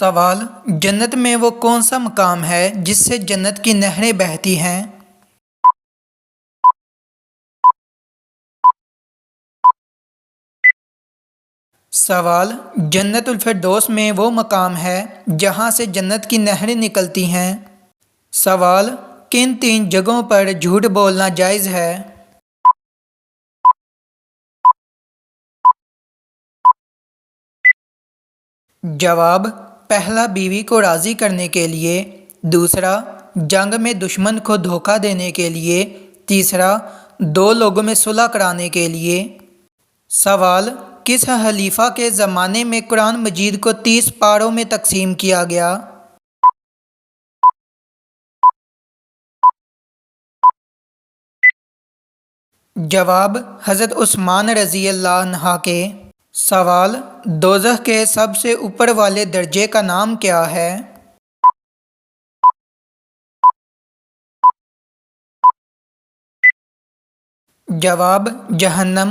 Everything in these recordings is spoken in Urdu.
سوال: جنت میں وہ کون سا مقام ہے جس سے جنت کی نہریں بہتی ہیں؟ سوال: جنت الفردوس میں وہ مقام ہے جہاں سے جنت کی نہریں نکلتی ہیں۔ سوال: کن تین جگہوں پر جھوٹ بولنا جائز ہے؟ جواب: پہلا، بیوی کو راضی کرنے کے لیے، دوسرا، جنگ میں دشمن کو دھوکہ دینے کے لیے، تیسرا، دو لوگوں میں صلح کرانے کے لیے۔ سوال: کس خلیفہ کے زمانے میں قرآن مجید کو 30 پاروں میں تقسیم کیا گیا؟ جواب: حضرت عثمان رضی اللہ عنہ کے۔ سوال: دوزخ کے سب سے اوپر والے درجے کا نام کیا ہے؟ جواب: جہنم۔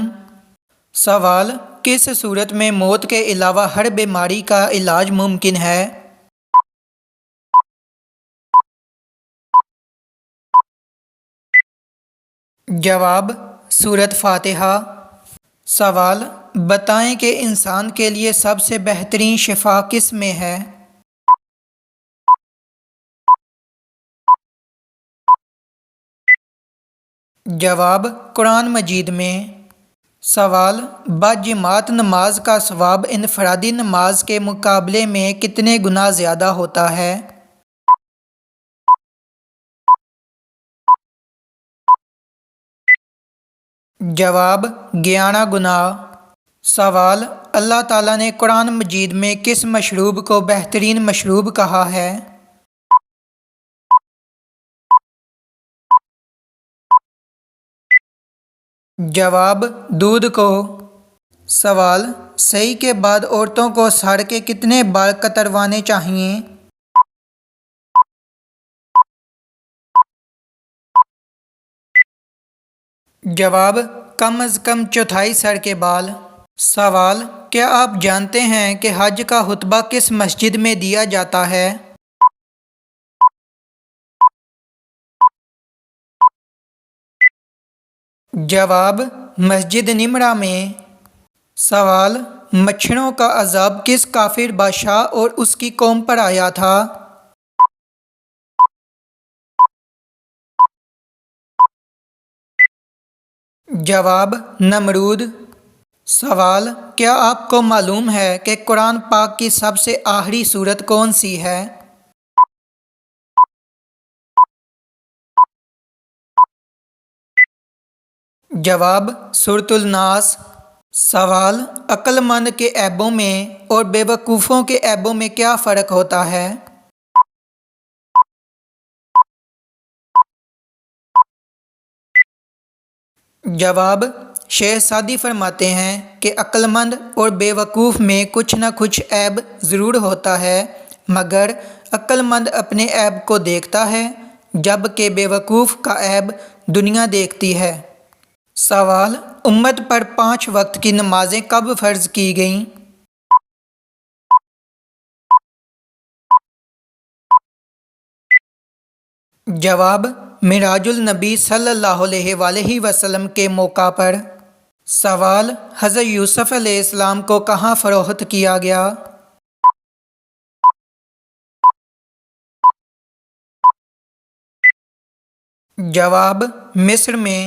سوال: کس صورت میں موت کے علاوہ ہر بیماری کا علاج ممکن ہے؟ جواب: سورۃ فاتحہ۔ سوال: بتائیں کہ انسان کے لیے سب سے بہترین شفا کس میں ہے؟ جواب: قرآن مجید میں۔ سوال: باجماعت نماز کا ثواب انفرادی نماز کے مقابلے میں کتنے گنا زیادہ ہوتا ہے؟ جواب: 11 گنا۔ سوال: اللہ تعالیٰ نے قرآن مجید میں کس مشروب کو بہترین مشروب کہا ہے؟ جواب: دودھ کو۔ سوال: سعی کے بعد عورتوں کو سر کے کتنے بال کتروانے چاہیے؟ جواب: کم از کم چوتھائی سر کے بال۔ سوال: کیا آپ جانتے ہیں کہ حج کا خطبہ کس مسجد میں دیا جاتا ہے؟ جواب: مسجد نمرہ میں۔ سوال: مچھروں کا عذاب کس کافر بادشاہ اور اس کی قوم پر آیا تھا؟ جواب: نمرود۔ سوال: کیا آپ کو معلوم ہے کہ قرآن پاک کی سب سے آخری سورت کون سی ہے؟ جواب: سورۃ الناس۔ سوال: عقل مند کے عیبوں میں اور بے وقوفوں کے عیبوں میں کیا فرق ہوتا ہے؟ جواب: شیخ سعدی فرماتے ہیں کہ عقل مند اور بے وقوف میں کچھ نہ کچھ عیب ضرور ہوتا ہے، مگر عقل مند اپنے عیب کو دیکھتا ہے جبکہ بے وقوف کا عیب دنیا دیکھتی ہے۔ سوال: امت پر 5 وقت کی نمازیں کب فرض کی گئیں؟ جواب: معراج النبی صلی اللہ علیہ وآلہ وسلم کے موقع پر۔ سوال: حضرت یوسف علیہ السلام کو کہاں فروخت کیا گیا؟ جواب: مصر میں۔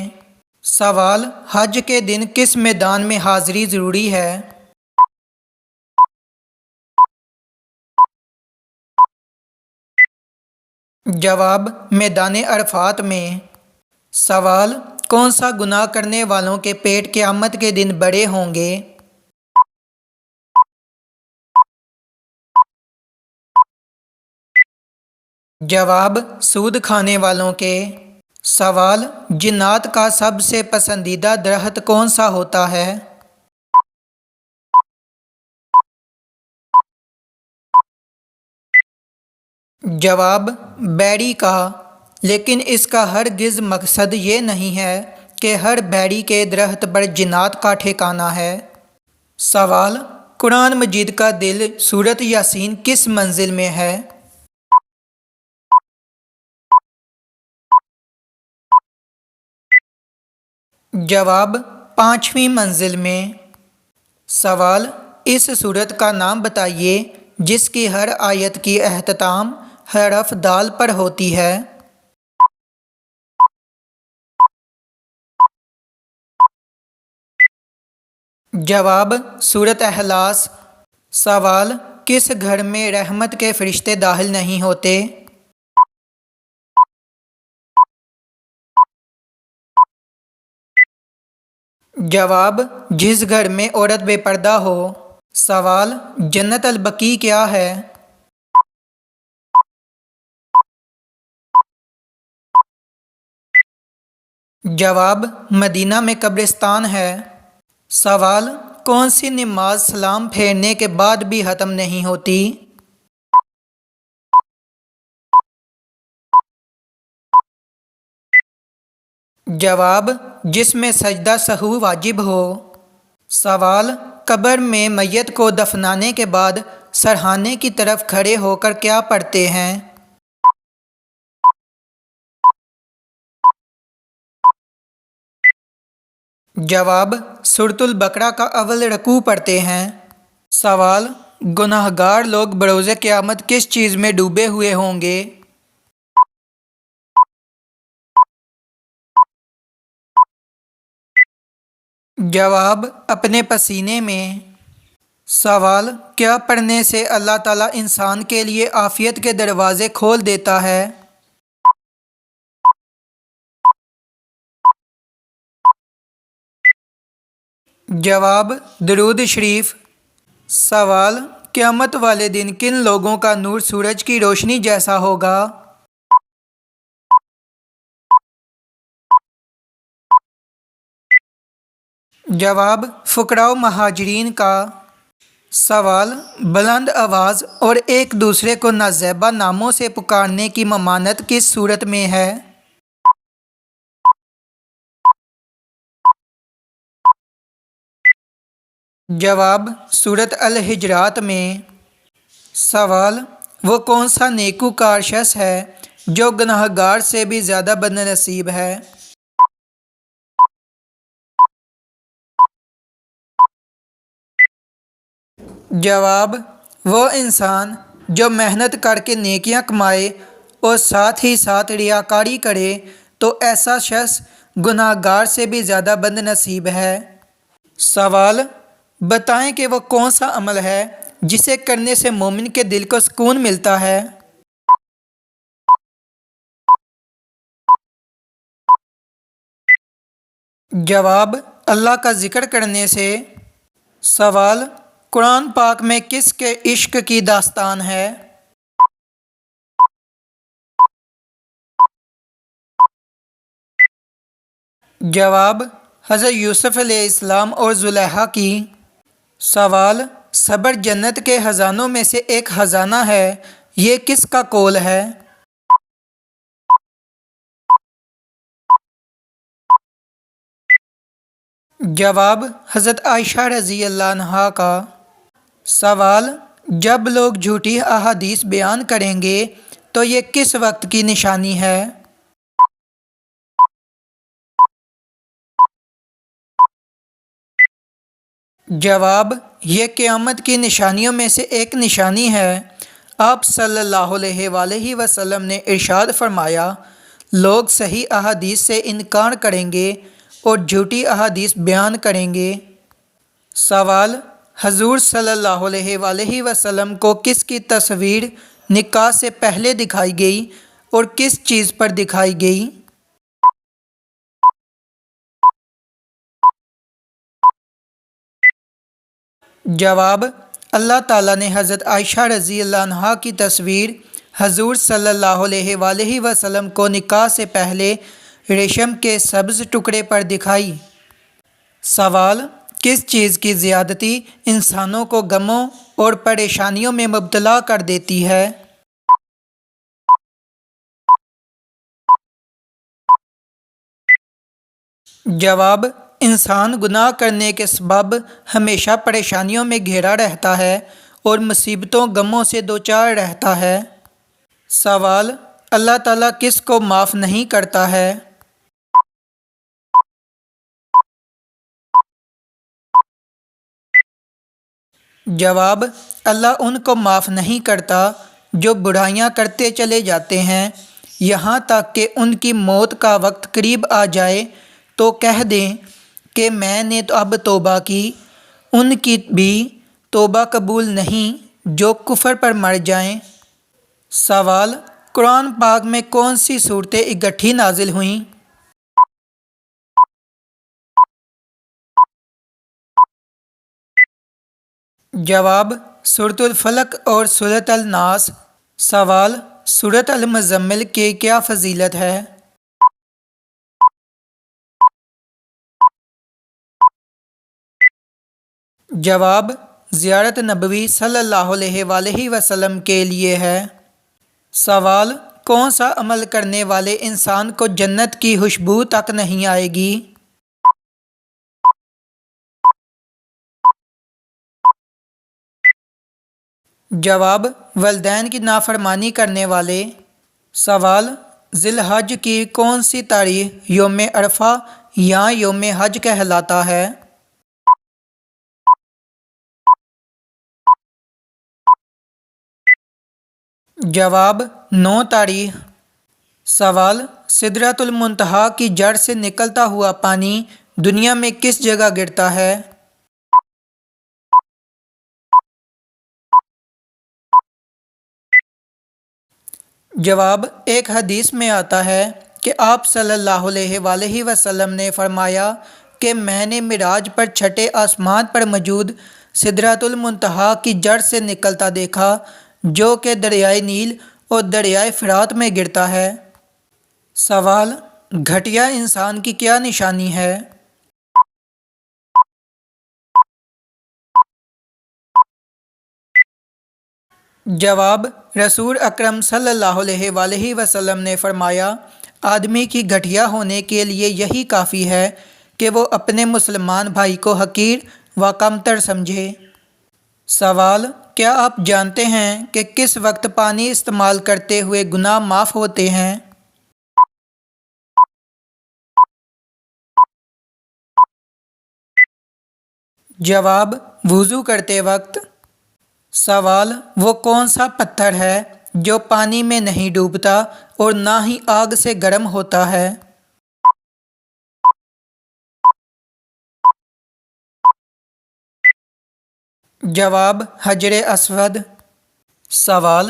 سوال: حج کے دن کس میدان میں حاضری ضروری ہے؟ جواب: میدان عرفات میں۔ سوال: کون سا گناہ کرنے والوں کے پیٹ قیامت کے دن بڑے ہوں گے؟ جواب: سود کھانے والوں کے۔ سوال: جنات کا سب سے پسندیدہ درخت کون سا ہوتا ہے؟ جواب: بیری کا، لیکن اس کا ہرگز مقصد یہ نہیں ہے کہ ہر بیری کے درخت پر جنات کا ٹھکانہ ہے۔ سوال: قرآن مجید کا دل سورۃ یاسین کس منزل میں ہے؟ جواب 5ویں منزل میں۔ سوال، اس سورت کا نام بتائیے جس کی ہر آیت کی اختتام حرف دال پر ہوتی ہے۔ جواب سورۃ اخلاص۔ سوال، کس گھر میں رحمت کے فرشتے داخل نہیں ہوتے؟ جواب جس گھر میں عورت بے پردہ ہو۔ سوال، جنت البقیع کیا ہے؟ جواب مدینہ میں قبرستان ہے۔ سوال، کون سی نماز سلام پھیرنے کے بعد بھی ختم نہیں ہوتی؟ جواب جس میں سجدہ سہو واجب ہو۔ سوال، قبر میں میت کو دفنانے کے بعد سرہانے کی طرف کھڑے ہو کر کیا پڑھتے ہیں؟ جواب سورۃ البقرہ کا اول رکوع پڑھتے ہیں۔ سوال، گناہ گار لوگ بروز قیامت کس چیز میں ڈوبے ہوئے ہوں گے؟ جواب اپنے پسینے میں۔ سوال، کیا پڑھنے سے اللہ تعالیٰ انسان کے لیے عافیت کے دروازے کھول دیتا ہے؟ جواب درود شریف۔ سوال، قیامت والے دن کن لوگوں کا نور سورج کی روشنی جیسا ہوگا؟ جواب فقراء و مہاجرین کا۔ سوال، بلند آواز اور ایک دوسرے کو نازیبا ناموں سے پکارنے کی ممانعت کس صورت میں ہے؟ جواب سورۃ الحجرات میں۔ سوال، وہ کون سا نیکوکار شخص ہے جو گناہ گار سے بھی زیادہ بد نصیب ہے؟ جواب وہ انسان جو محنت کر کے نیکیاں کمائے اور ساتھ ہی ساتھ ریاکاری کرے تو ایسا شخص گناہ گار سے بھی زیادہ بد نصیب ہے۔ سوال، بتائیں کہ وہ کون سا عمل ہے جسے کرنے سے مومن کے دل کو سکون ملتا ہے؟ جواب اللہ کا ذکر کرنے سے۔ سوال، قرآن پاک میں کس کے عشق کی داستان ہے؟ جواب حضرت یوسف علیہ السلام اور زلیخا کی۔ سوال، صبر جنت کے خزانوں میں سے ایک خزانہ ہے، یہ کس کا قول ہے؟ جواب حضرت عائشہ رضی اللہ عنہا کا۔ سوال، جب لوگ جھوٹی احادیث بیان کریں گے تو یہ کس وقت کی نشانی ہے؟ جواب یہ قیامت کی نشانیوں میں سے ایک نشانی ہے۔ آپ صلی اللہ علیہ وآلہ وسلم نے ارشاد فرمایا، لوگ صحیح احادیث سے انکار کریں گے اور جھوٹی احادیث بیان کریں گے۔ سوال، حضور صلی اللہ علیہ وآلہ وسلم کو کس کی تصویر نکاح سے پہلے دکھائی گئی اور کس چیز پر دکھائی گئی؟ جواب اللہ تعالیٰ نے حضرت عائشہ رضی اللہ عنہا کی تصویر حضور صلی اللہ علیہ وآلہ وسلم کو نکاح سے پہلے ریشم کے سبز ٹکڑے پر دکھائی۔ سوال، کس چیز کی زیادتی انسانوں کو غموں اور پریشانیوں میں مبتلا کر دیتی ہے؟ جواب انسان گناہ کرنے کے سبب ہمیشہ پریشانیوں میں گھرا رہتا ہے اور مصیبتوں غموں سے دوچار رہتا ہے۔ سوال: اللہ تعالیٰ کس کو معاف نہیں کرتا ہے؟ جواب: اللہ ان کو معاف نہیں کرتا جو برائیاں کرتے چلے جاتے ہیں، یہاں تک کہ ان کی موت کا وقت قریب آ جائے تو کہہ دیں کہ میں نے تو اب توبہ کی۔ ان کی بھی توبہ قبول نہیں جو کفر پر مر جائیں۔ سوال: قرآن پاک میں کون سی صورتیں اکٹھی نازل ہوئیں؟ جواب: سورۃ الفلق اور سورۃ الناس۔ سوال: سورۃ المزمل کی کیا فضیلت ہے؟ جواب: زیارت نبوی صلی اللہ علیہ وآلہ وسلم کے لیے ہے۔ سوال: کون سا عمل کرنے والے انسان کو جنت کی خوشبو تک نہیں آئے گی؟ جواب: والدین کی نافرمانی کرنے والے۔ سوال: ذی الحج کی کون سی تاریخ یوم عرفہ یا یوم حج کہلاتا ہے؟ جواب: 9 تاریخ۔ سوال: سدرۃ المنتہا کی جڑ سے نکلتا ہوا پانی دنیا میں کس جگہ گرتا ہے؟ جواب: ایک حدیث میں آتا ہے کہ آپ صلی اللہ علیہ وآلہ وسلم نے فرمایا کہ میں نے معراج پر چھٹے آسمان پر موجود سدرۃ المنتہا کی جڑ سے نکلتا دیکھا جو کہ دریائے نیل اور دریائے فرات میں گرتا ہے۔ سوال: گھٹیا انسان کی کیا نشانی ہے؟ جواب: رسول اکرم صلی اللہ علیہ وآلہ وسلم نے فرمایا آدمی کی گھٹیا ہونے کے لیے یہی کافی ہے کہ وہ اپنے مسلمان بھائی کو حقیر و کمتر سمجھے۔ سوال: کیا آپ جانتے ہیں کہ کس وقت پانی استعمال کرتے ہوئے گناہ معاف ہوتے ہیں؟ جواب: وضو کرتے وقت۔ سوال: وہ کون سا پتھر ہے جو پانی میں نہیں ڈوبتا اور نہ ہی آگ سے گرم ہوتا ہے؟ جواب: حجر اسود۔ سوال: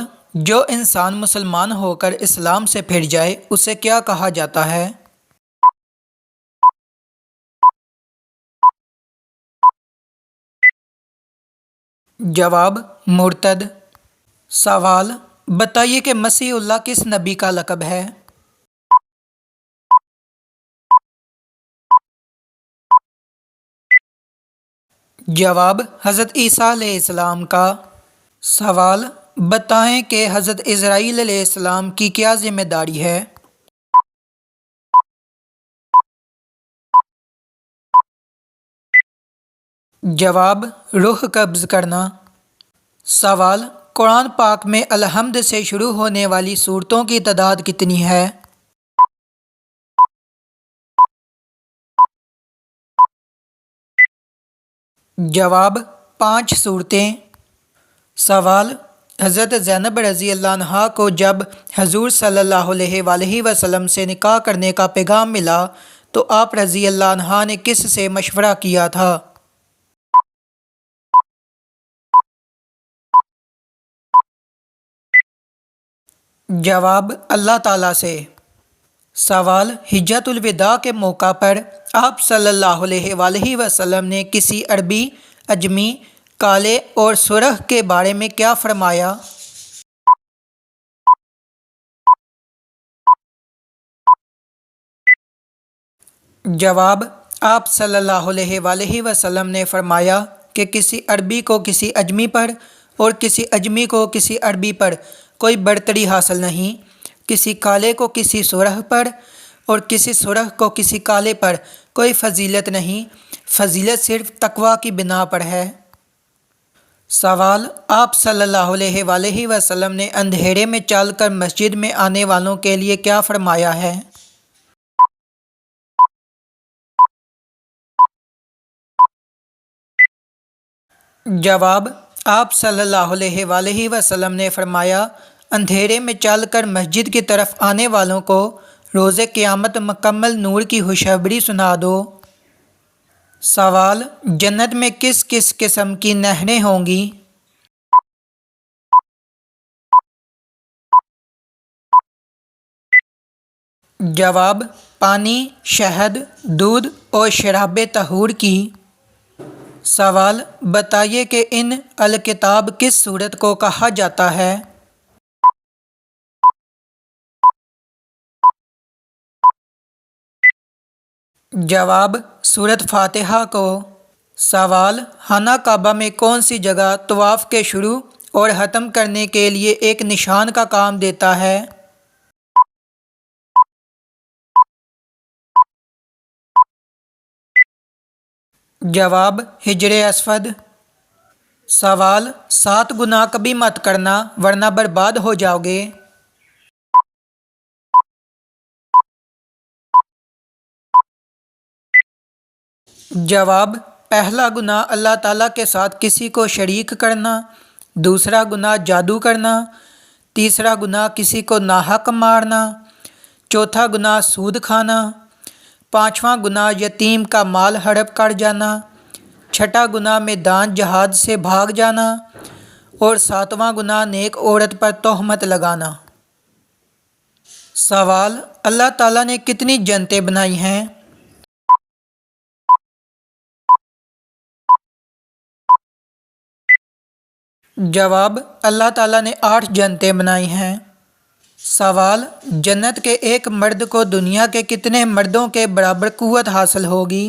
جو انسان مسلمان ہو کر اسلام سے پھر جائے اسے کیا کہا جاتا ہے؟ جواب: مرتد۔ سوال: بتائیے کہ مسیح اللہ کس نبی کا لقب ہے؟ جواب: حضرت عیسیٰ علیہ السلام کا۔ سوال: بتائیں کہ حضرت اسرائیل علیہ السلام کی کیا ذمہ داری ہے؟ جواب: روح قبض کرنا۔ سوال: قرآن پاک میں الحمد سے شروع ہونے والی سورتوں کی تعداد کتنی ہے؟ جواب: 5 سورتیں۔ سوال: حضرت زینب رضی اللہ عنہا کو جب حضور صلی اللہ علیہ وآلہ وسلم سے نکاح کرنے کا پیغام ملا تو آپ رضی اللہ عنہا نے کس سے مشورہ کیا تھا؟ جواب: اللہ تعالیٰ سے۔ سوال: حجۃ الوداع کے موقع پر آپ صلی اللہ علیہ وآلہ وسلم نے کسی عربی، عجمی، کالے اور سرخ کے بارے میں کیا فرمایا؟ جواب: آپ صلی اللہ علیہ وآلہ وسلم نے فرمایا کہ کسی عربی کو کسی عجمی پر اور کسی عجمی کو کسی عربی پر کوئی برتری حاصل نہیں، کسی کالے کو کسی سرخ پر اور کسی سرخ کو کسی کالے پر کوئی فضیلت نہیں، فضیلت صرف تقوی کی بنا پر ہے۔ سوال: آپ صلی اللہ علیہ وآلہ وسلم نے اندھیرے میں چل کر مسجد میں آنے والوں کے لیے کیا فرمایا ہے؟ جواب: آپ صلی اللہ علیہ وآلہ وسلم نے فرمایا، اندھیرے میں چل کر مسجد کی طرف آنے والوں کو روز قیامت مکمل نور کی خوشخبری سنا دو۔ سوال: جنت میں کس کس قسم کی نہریں ہوں گی؟ جواب: پانی، شہد، دودھ اور شراب طہور کی۔ سوال: بتائیے کہ ان الکتاب کس سورت کو کہا جاتا ہے؟ جواب: سورت فاتحہ کو۔ سوال: خانہ کعبہ میں کون سی جگہ طواف کے شروع اور ختم کرنے کے لیے ایک نشان کا کام دیتا ہے؟ جواب: حجر اسود۔ سوال: 7 گناہ کبھی مت کرنا ورنہ برباد ہو جاؤ گے۔ جواب: پہلا گناہ اللہ تعالیٰ کے ساتھ کسی کو شریک کرنا، دوسرا گناہ جادو کرنا، تیسرا گناہ کسی کو ناحق مارنا، چوتھا گناہ سود کھانا، پانچواں گناہ یتیم کا مال ہڑپ کر جانا، چھٹا گناہ میدان جہاد سے بھاگ جانا اور ساتواں گناہ نیک عورت پر تہمت لگانا۔ سوال: اللہ تعالیٰ نے کتنی جنتیں بنائی ہیں؟ جواب: اللہ تعالیٰ نے 8 جنتیں بنائی ہیں۔ سوال: جنت کے ایک مرد کو دنیا کے کتنے مردوں کے برابر قوت حاصل ہوگی؟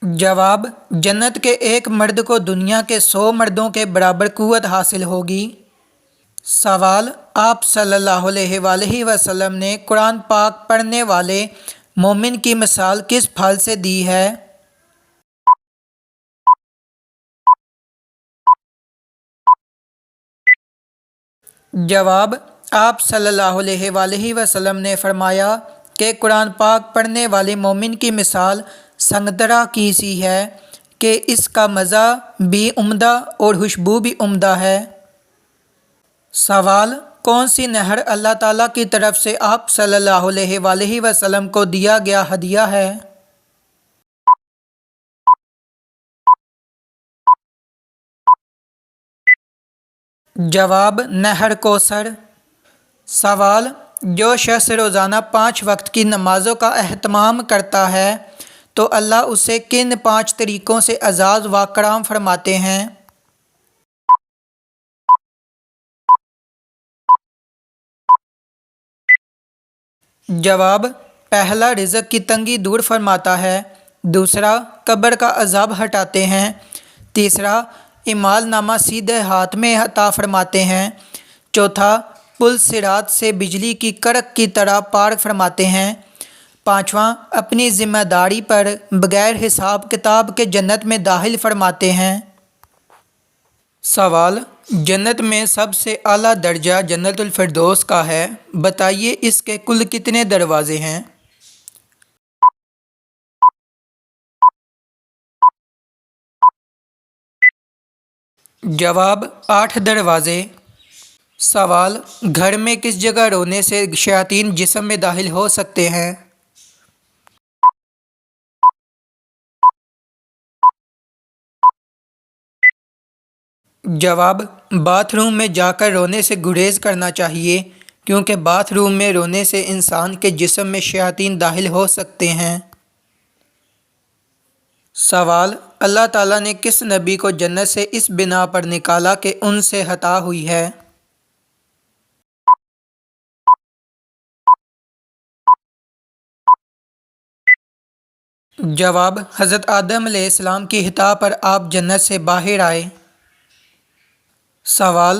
جواب: جنت کے ایک مرد کو دنیا کے 100 مردوں کے برابر قوت حاصل ہوگی۔ سوال: آپ صلی اللہ علیہ وآلہ وسلم نے قرآن پاک پڑھنے والے مومن کی مثال کس پھل سے دی ہے؟ جواب: آپ صلی اللہ علیہ وآلہ وسلم نے فرمایا کہ قرآن پاک پڑھنے والے مومن کی مثال سنگترا کی سی ہے کہ اس کا مزہ بھی عمدہ اور خوشبو بھی عمدہ ہے۔ سوال: کون سی نہر اللہ تعالیٰ کی طرف سے آپ صلی اللہ علیہ وآلہ وسلم کو دیا گیا ہدیہ ہے؟ جواب: نہر کوثر۔ سوال: جو شخص روزانہ 5 وقت کی نمازوں کا اہتمام کرتا ہے تو اللہ اسے کن 5 طریقوں سے اعزاز و کرام فرماتے ہیں؟ جواب: پہلا رزق کی تنگی دور فرماتا ہے، دوسرا قبر کا عذاب ہٹاتے ہیں، تیسرا اعمال نامہ سیدھے ہاتھ میں عطا فرماتے ہیں، چوتھا پل صراط سے بجلی کی کڑک کی طرح پار فرماتے ہیں، پانچواں اپنی ذمہ داری پر بغیر حساب کتاب کے جنت میں داخل فرماتے ہیں۔ سوال: جنت میں سب سے اعلیٰ درجہ جنت الفردوس کا ہے، بتائیے اس کے کل کتنے دروازے ہیں؟ جواب: 8 دروازے۔ سوال: گھر میں کس جگہ رونے سے شیاطین جسم میں داخل ہو سکتے ہیں؟ جواب: باتھ روم میں جا کر رونے سے گریز کرنا چاہیے، کیونکہ باتھ روم میں رونے سے انسان کے جسم میں شیاطین داخل ہو سکتے ہیں۔ سوال: اللہ تعالیٰ نے کس نبی کو جنت سے اس بنا پر نکالا کہ ان سے خطا ہوئی ہے؟ جواب: حضرت آدم علیہ السلام کی خطا پر آپ جنت سے باہر آئے۔ سوال: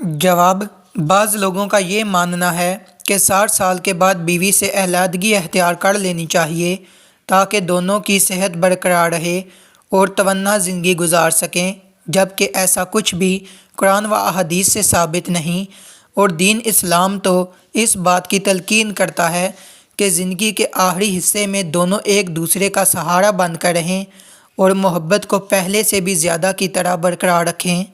جواب: بعض لوگوں کا یہ ماننا ہے کہ 60 سال کے بعد بیوی سے علیحدگی اختیار کر لینی چاہیے تاکہ دونوں کی صحت برقرار رہے اور توانا زندگی گزار سکیں، جبکہ ایسا کچھ بھی قرآن و احادیث سے ثابت نہیں، اور دین اسلام تو اس بات کی تلقین کرتا ہے کہ زندگی کے آخری حصے میں دونوں ایک دوسرے کا سہارا بن کر رہیں اور محبت کو پہلے سے بھی زیادہ کی طرح برقرار رکھیں۔